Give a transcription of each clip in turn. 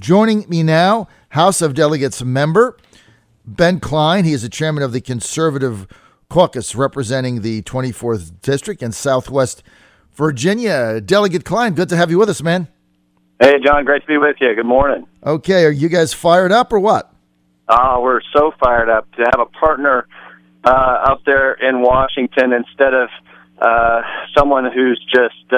Joining me now, House of Delegates member Ben Cline. He is the chairman of the Conservative Caucus representing the 24th District in Southwest Virginia. Delegate Cline, good to have you with us, man. Hey, John, great to be with you. Good morning. Okay, are you guys fired up or what? We're so fired up to have a partner up there in Washington instead of someone who's just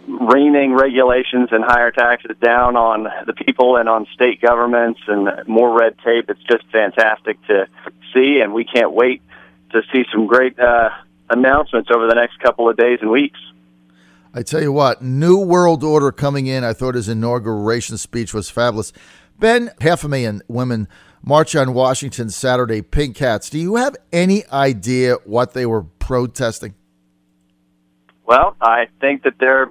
reining regulations and higher taxes down on the people and on state governments and more red tape. It's just fantastic to see, and we can't wait to see some great announcements over the next couple of days and weeks. I tell you what, New World Order coming in. I thought his inauguration speech was fabulous. Ben, 500,000 women march on Washington Saturday, pink hats. Do you have any idea what they were protesting? Well, I think that they're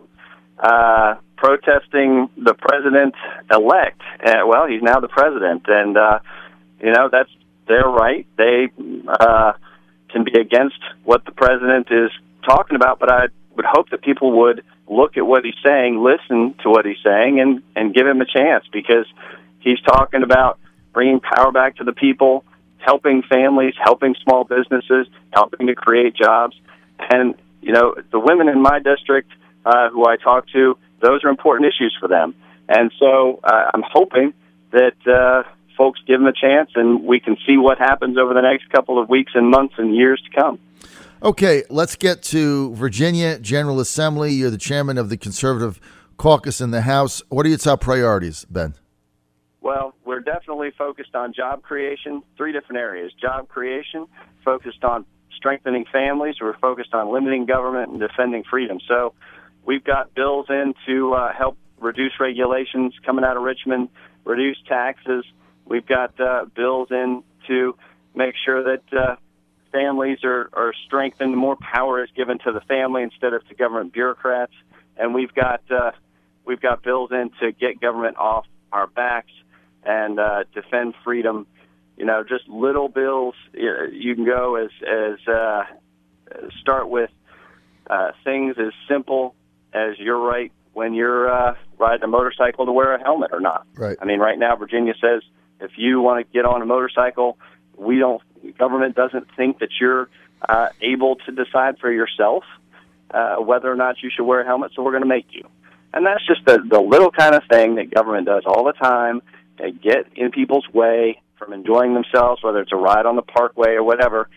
protesting the president-elect. Well, he's now the president, and, that's their right. They can be against what the president is talking about, but I would hope that people would look at what he's saying, listen to what he's saying, and give him a chance, because he's talking about bringing power back to the people, helping families, helping small businesses, helping to create jobs. And, the women in my district who I talk to, those are important issues for them. And so I'm hoping that folks give him a chance and we can see what happens over the next couple of weeks and months and years to come. Okay, let's get to Virginia General Assembly. You're the chairman of the Conservative Caucus in the House. What are your top priorities, Ben? Well, we're definitely focused on job creation, 3 different areas. Job creation, focused on strengthening families. We're focused on limiting government and defending freedom. So we've got bills in to help reduce regulations coming out of Richmond, reduce taxes. We've got bills in to make sure that families are strengthened, more power is given to the family instead of to government bureaucrats, and we've got bills in to get government off our backs and defend freedom. Just little bills. You can go as start with things as simple as your right when you're riding a motorcycle to wear a helmet or not. Right. I mean, right now Virginia says if you want to get on a motorcycle, government doesn't think that you're able to decide for yourself whether or not you should wear a helmet, so we're going to make you. And that's just the little kind of thing that government does all the time to get in people's way from enjoying themselves, whether it's a ride on the parkway or whatever.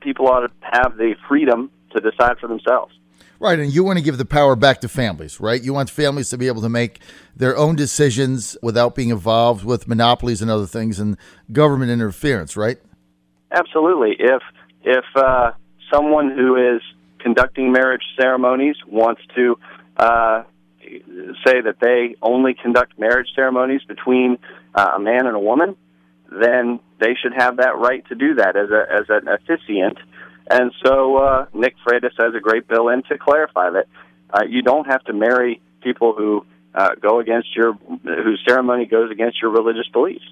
People ought to have the freedom to decide for themselves. Right, and you want to give the power back to families, right? You want families to be able to make their own decisions without being involved with monopolies and other things and government interference, right? Absolutely. If someone who is conducting marriage ceremonies wants to say that they only conduct marriage ceremonies between a man and a woman, then they should have that right to do that as an officiant. And so Nick Freitas has a great bill in to clarify that you don't have to marry people who whose ceremony goes against your religious beliefs.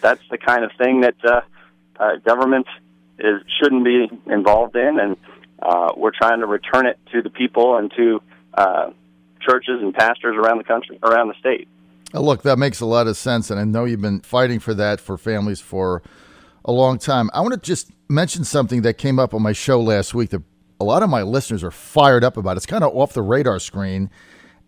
That's the kind of thing that government shouldn't be involved in, and we're trying to return it to the people and to churches and pastors around the country, around the state. Look, that makes a lot of sense, and I know you've been fighting for that for families for a long time. I want to just mention something that came up on my show last week that a lot of my listeners are fired up about. It's kind of off the radar screen,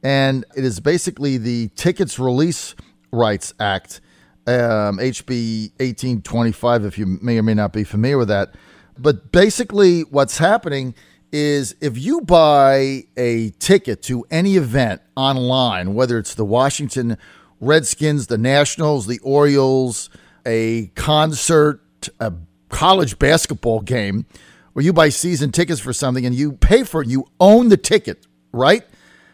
and it is basically the Tickets Release Rights Act, HB 1825, if you may or may not be familiar with that. But basically what's happening is if you buy a ticket to any event online, whether it's the Washington Redskins, the Nationals, the Orioles, a concert, a college basketball game, where you buy season tickets for something and you pay for it, you own the ticket, right?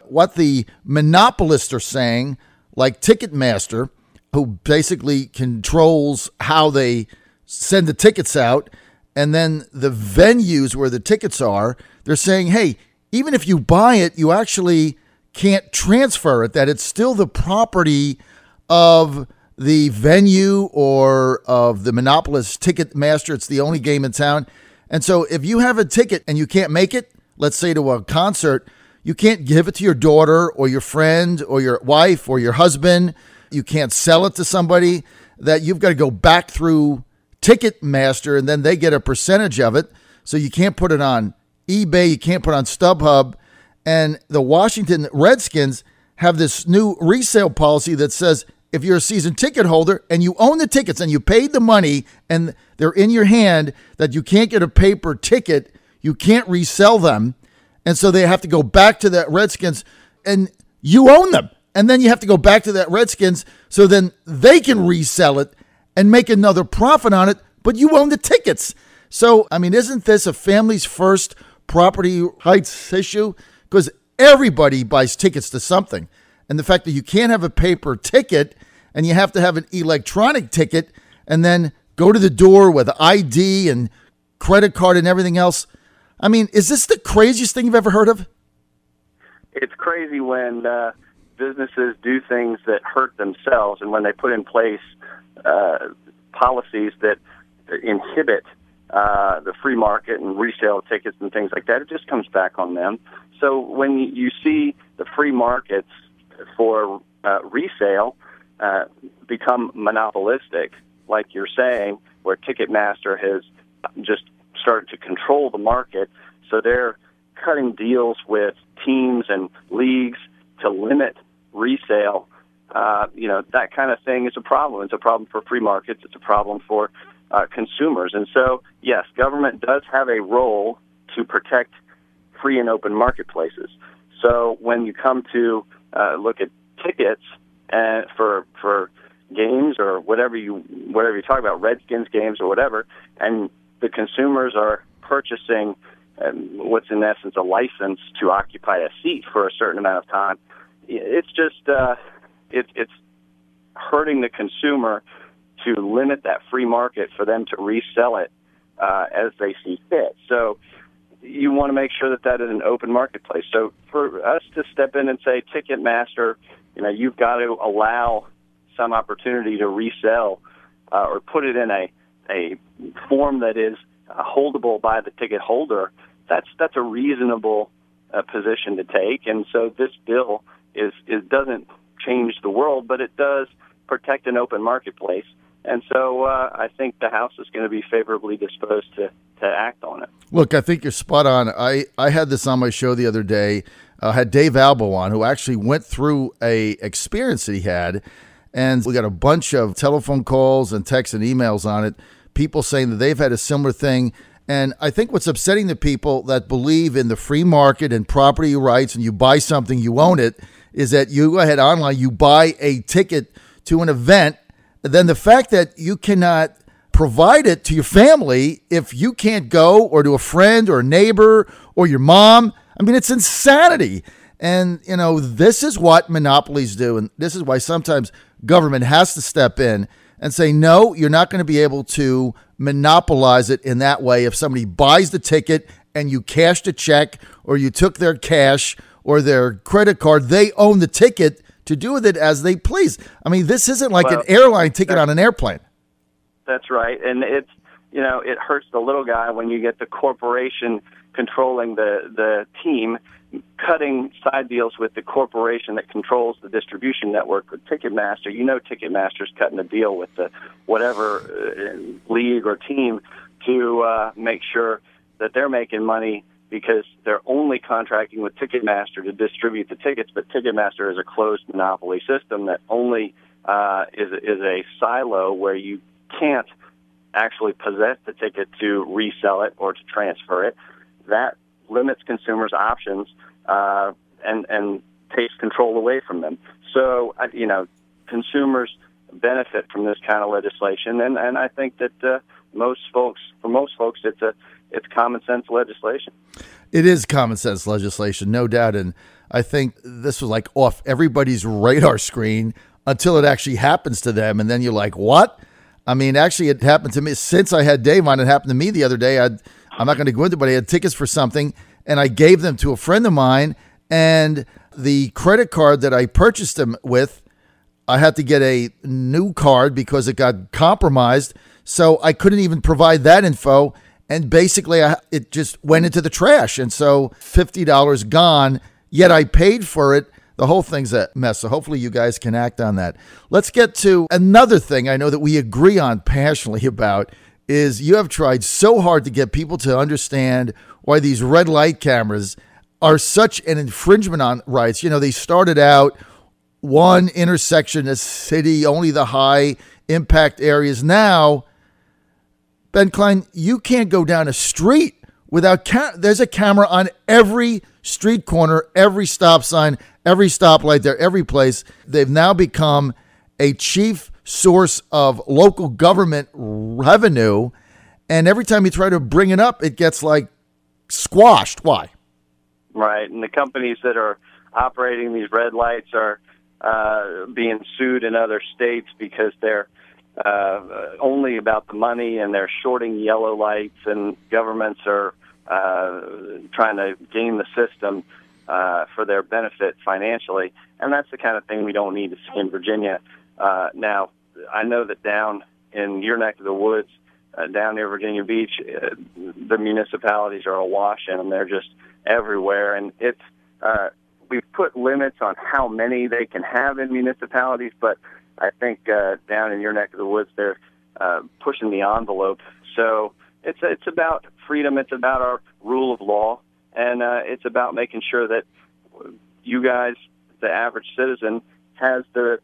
What the monopolists are saying, like Ticketmaster, who basically controls how they send the tickets out, and then the venues where the tickets are, they're saying, hey, even if you buy it, you actually can't transfer it, that it's still the property of the venue or of the monopolist Ticketmaster. It's the only game in town. And so if you have a ticket and you can't make it, let's say to a concert, You can't give it to your daughter or your friend or your wife or your husband. You can't sell it to somebody. That you've got to go back through Ticketmaster, and then they get a percentage of it. So you can't put it on eBay. You can't put it on StubHub. And the Washington Redskins have this new resale policy that says if you're a season ticket holder and you own the tickets and you paid the money and they're in your hand, that you can't get a paper ticket, you can't resell them. And so they have to go back to that Redskins, and you own them. And then you have to go back to that Redskins so then they can resell it and make another profit on it, but you own the tickets. So, I mean, isn't this a family's first property rights issue? Because everybody buys tickets to something. And the fact that you can't have a paper ticket and you have to have an electronic ticket and then go to the door with ID and credit card and everything else. I mean, is this the craziest thing you've ever heard of? It's crazy when businesses do things that hurt themselves, and when they put in place policies that inhibit the free market and resale tickets and things like that, it just comes back on them. So when you see the free markets for resale become monopolistic, like you're saying, where Ticketmaster has just started to control the market, so they're cutting deals with teams and leagues to limit resale, that kind of thing is a problem. It's a problem for free markets. It's a problem for consumers. And so, yes, government does have a role to protect free and open marketplaces. So when you come to look at tickets for games or whatever you talk about, Redskins games or whatever, and the consumers are purchasing what's in essence a license to occupy a seat for a certain amount of time, it's just it's hurting the consumer to limit that free market for them to resell it as they see fit. So you want to make sure that that is an open marketplace. So for us to step in and say, Ticketmaster, you've got to allow some opportunity to resell or put it in a form that is holdable by the ticket holder, that's a reasonable position to take. And so this bill doesn't change the world, but it does protect an open marketplace. And so I think the House is going to be favorably disposed to act on it. Look, I think you're spot on. I had this on my show the other day. Had Dave Albo on, who actually went through a experience that he had, and we got a bunch of telephone calls and texts and emails on it, people saying that they've had a similar thing. And I think what's upsetting the people that believe in the free market and property rights and you buy something, you own it, is that you go ahead online, you buy a ticket to an event, then the fact that you cannot provide it to your family if you can't go, or to a friend or a neighbor or your mom, I mean, it's insanity. And, this is what monopolies do. And this is why sometimes government has to step in and say, no, you're not going to be able to monopolize it in that way. If somebody buys the ticket and you cashed a check or you took their cash or their credit card, they own the ticket to do with it as they please. I mean, this isn't like an airline ticket on an airplane. That's right. And it's, it hurts the little guy when you get the corporation controlling the team, cutting side deals with the corporation that controls the distribution network with Ticketmaster. Ticketmaster's cutting a deal with the whatever league or team to make sure that they're making money, because they're only contracting with Ticketmaster to distribute the tickets, but Ticketmaster is a closed monopoly system that only is a silo where you can't actually possess the ticket to resell it or to transfer it. That limits consumers' options and takes control away from them. So, consumers benefit from this kind of legislation, and I think that for most folks, it's common sense legislation. It is common sense legislation, no doubt. And I think this was like off everybody's radar screen until it actually happens to them. And then you're like, what? I mean, actually, it happened to me. Since I had Dave on, it happened to me the other day. I'm not going to go into it, but I had tickets for something, and I gave them to a friend of mine. And the credit card that I purchased them with, I had to get a new card because it got compromised. So I couldn't even provide that info. And basically, it just went into the trash. And so $50 gone yet I paid for it. The whole thing's a mess. So hopefully you guys can act on that. Let's get to another thing I know that we agree on passionately about is you have tried so hard to get people to understand why these red light cameras are such an infringement on rights. You know, they started out one intersection, a city, only the high impact areas. Now, Ben Cline, you can't go down a street without there's a camera on every street corner, every stop sign, every stoplight there, every place. They've now become a chief source of local government revenue. And every time you try to bring it up, it gets like squashed. Why? Right. And the companies that are operating these red lights are being sued in other states because they're only about the money, and they're shorting yellow lights, and governments are trying to game the system for their benefit financially. And that's the kind of thing we don't need to see in Virginia. Now, I know that down in your neck of the woods, down near Virginia Beach, the municipalities are awash in them. They're just everywhere. And it's we've put limits on how many they can have in municipalities, but I think down in your neck of the woods, they're pushing the envelope. So it's about freedom. It's about our rule of law, and it's about making sure that you guys, the average citizen, has the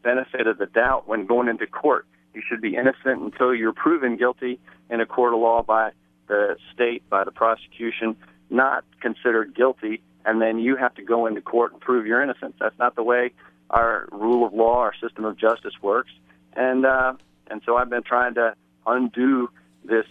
benefit of the doubt when going into court. You should be innocent until you're proven guilty in a court of law by the state, by the prosecution, not considered guilty, and then you have to go into court and prove your innocence. That's not the way our rule of law, our system of justice works. And so I've been trying to undo this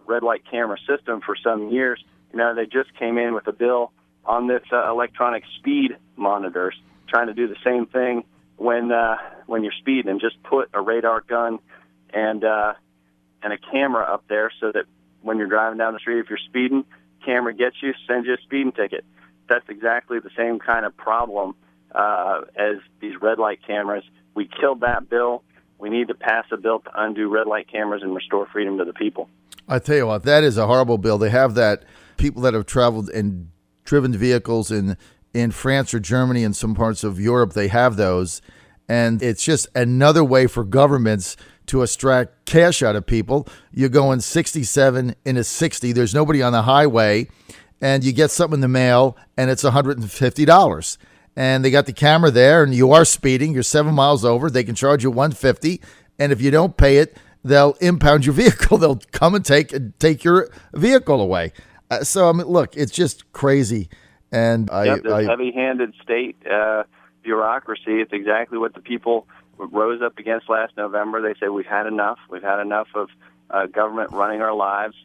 red light camera system for some years. You know, they just came in with a bill on this electronic speed monitors, trying to do the same thing when you're speeding, and just put a radar gun and a camera up there so that when you're driving down the street, if you're speeding, camera gets you, sends you a speeding ticket. That's exactly the same kind of problem as these red light cameras. We killed that bill. We need to pass a bill to undo red light cameras and restore freedom to the people. I tell you what, that is a horrible bill. They have that. People that have traveled and driven vehicles in France or Germany and some parts of Europe, they have those. And it's just another way for governments to extract cash out of people. You're going 67 in a 60. There's nobody on the highway, and you get something in the mail, and it's $150. And they got the camera there, and you are speeding. You're 7 miles over. They can charge you $150, and if you don't pay it, they'll impound your vehicle. They'll come and take your vehicle away. So I mean, look, it's just crazy. And this heavy-handed state bureaucracy. It's exactly what the people rose up against last November. They said we've had enough. We've had enough of government running our lives.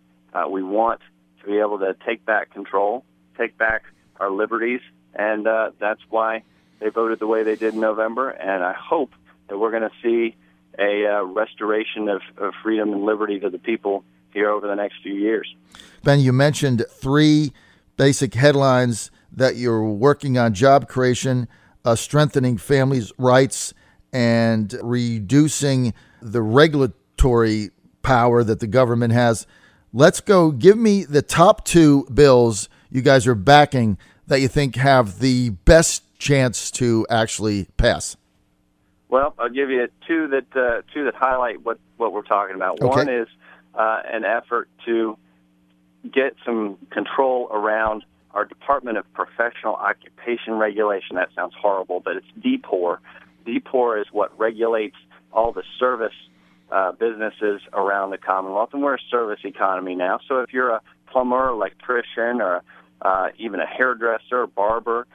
We want to be able to take back control, take back our liberties, and that's why they voted the way they did in November. And I hope that we're going to see a restoration of freedom and liberty to the people here over the next few years. Ben, you mentioned 3 basic headlines that you're working on: job creation, strengthening families' rights, and reducing the regulatory power that the government has. Let's go. Give me the top 2 bills you guys are backing that you think have the best chance to actually pass. Well, I'll give you two that highlight what we're talking about. Okay. One is an effort to get some control around our Department of Professional Occupation Regulation. That sounds horrible, but it's DPOR. DPOR is what regulates all the service businesses around the Commonwealth, and we're a service economy now. So if you're a plumber, electrician, or even a hairdresser, or barber,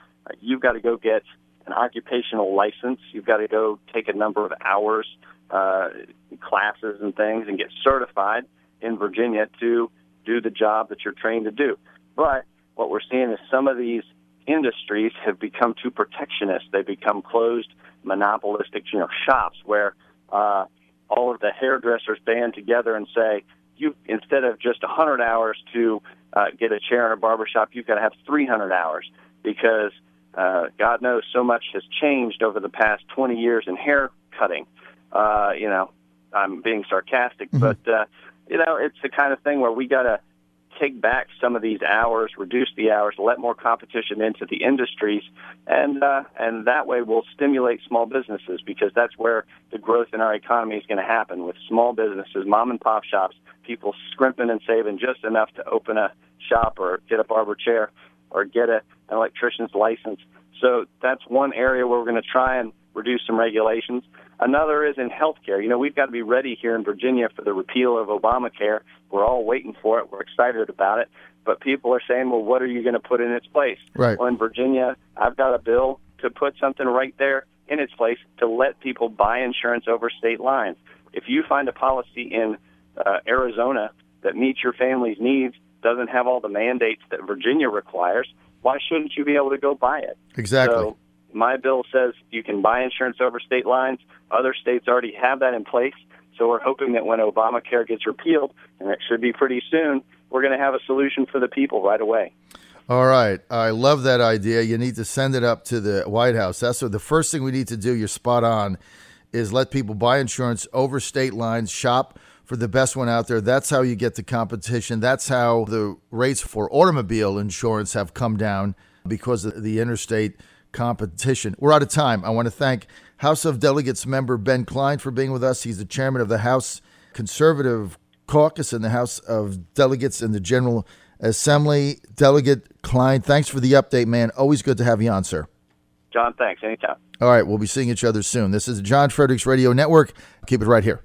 you've got to go get an occupational license. You've got to go take a number of hours, classes and things, and get certified in Virginia to do the job that you're trained to do. But what we're seeing is some of these industries have become too protectionist. They become closed, monopolistic, shops where all of the hairdressers band together and say, you, instead of just 100 hours to get a chair in a barbershop, you've got to have 300 hours because God knows so much has changed over the past 20 years in hair cutting. I'm being sarcastic, but, it's the kind of thing where we got to take back some of these hours, reduce the hours, let more competition into the industries, and that way we'll stimulate small businesses, because that's where the growth in our economy is going to happen, with small businesses, mom and pop shops, people scrimping and saving just enough to open a shop or get a barber chair or get an electrician's license. So that's one area where we're going to try and reduce some regulations. Another is in healthcare. We've got to be ready here in Virginia for the repeal of Obamacare. We're all waiting for it. We're excited about it. But people are saying, well, what are you going to put in its place? Right. Well, in Virginia, I've got a bill to put something right there in its place to let people buy insurance over state lines. If you find a policy in Arizona that meets your family's needs, doesn't have all the mandates that Virginia requires, why shouldn't you be able to go buy it? Exactly. So my bill says you can buy insurance over state lines. Other states already have that in place. So we're hoping that when Obamacare gets repealed, and it should be pretty soon, we're going to have a solution for the people right away. All right. I love that idea. You need to send it up to the White House. That's what the first thing we need to do, you're spot on, is let people buy insurance over state lines, shop for the best one out there. That's how you get the competition. That's how the rates for automobile insurance have come down, because of the interstate competition. We're out of time. I want to thank House of Delegates member Ben Cline for being with us. He's the chairman of the House Conservative Caucus in the House of Delegates in the General Assembly. Delegate Cline, thanks for the update, man. Always good to have you on, sir. John, thanks. Anytime. All right. We'll be seeing each other soon. This is the John Fredericks Radio Network. Keep it right here.